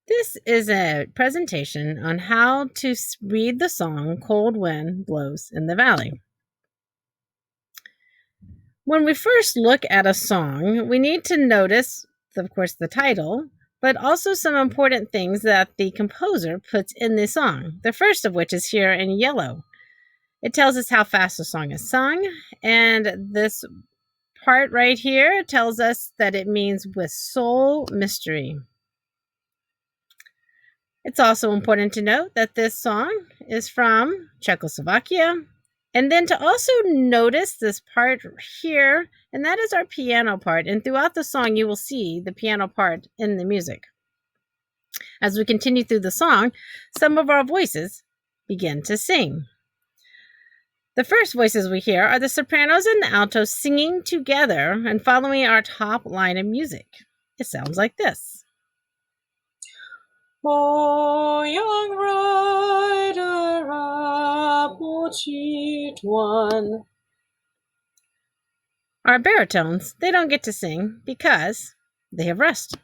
This is a presentation on how to read the song Cold Wind Blows in the Valley. When we first look at a song, we need to notice, of course, the title, but also some important things that the composer puts in the song. The first of which is here in yellow. It tells us how fast the song is sung, and this part right here tells us that it means with soul mystery. It's also important to note that this song is from Czechoslovakia. And then to also notice this part here, and that is our piano part. And throughout the song, you will see the piano part in the music. As we continue through the song, some of our voices begin to sing. The first voices we hear are the sopranos and the altos singing together and following our top line of music. It sounds like this. O young rider, apple-cheeked one. Our baritones, they don't get to sing because they have rest.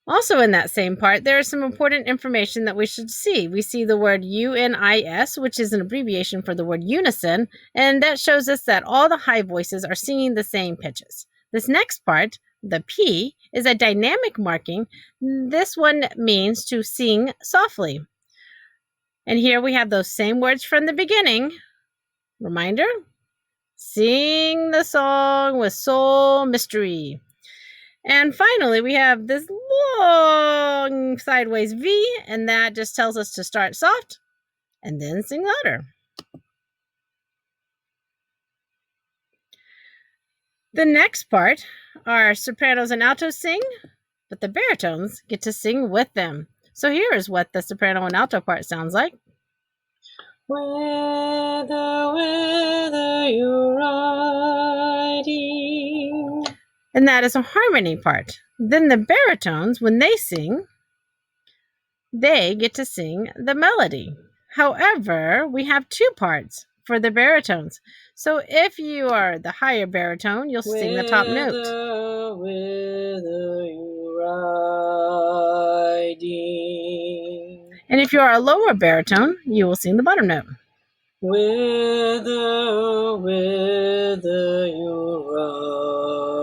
Also in that same part, there is some important information that we should see. We see the word UNIS, which is an abbreviation for the word unison, and that shows us that all the high voices are singing the same pitches. This next part, the P, is a dynamic marking. This one means to sing softly. And here we have those same words from the beginning. Reminder, sing the song with soul mystery. And finally, we have this long sideways V, and that just tells us to start soft and then sing louder. The next part, our sopranos and altos sing, but the baritones get to sing with them. So here is what the soprano and alto part sounds like. Whither you riding? And that is a harmony part. Then the baritones, when they sing, they get to sing the melody. However, we have two parts for the baritones. So if you are the higher baritone, you'll sing the top note. Whither you riding? And if you are a lower baritone, you will sing the bottom note. Whither you riding?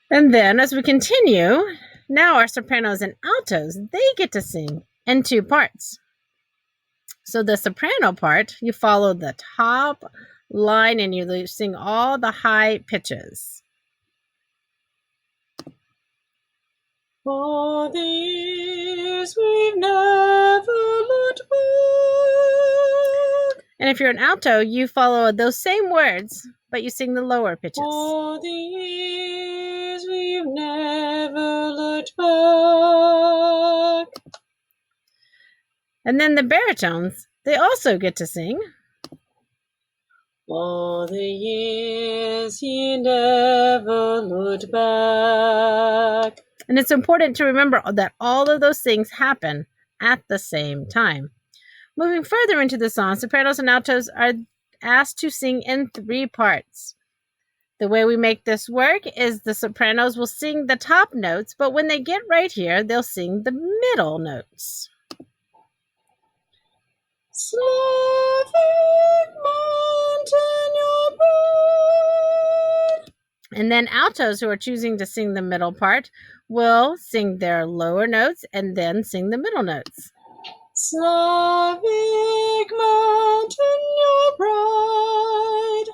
And then as we continue, now our sopranos and altos, they get to sing in two parts. So the soprano part, you follow the top line and you sing all the high pitches. For the years we've never looked back. And if you're an alto, you follow those same words, but you sing the lower pitches. For the years we've never looked back. And then the baritones, they also get to sing. For the years he never looked back. And it's important to remember that all of those things happen at the same time. Moving further into the song, sopranos and altos are asked to sing in three parts. The way we make this work is the sopranos will sing the top notes, but when they get right here, they'll sing the middle notes. Slavic mountain your bird. And then altos who are choosing to sing the middle part will sing their lower notes and then sing the middle notes. Slavic mountain your bride.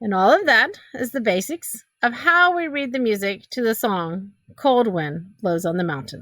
And all of that is the basics of how we read the music to the song Cold Wind Blows on the Mountain.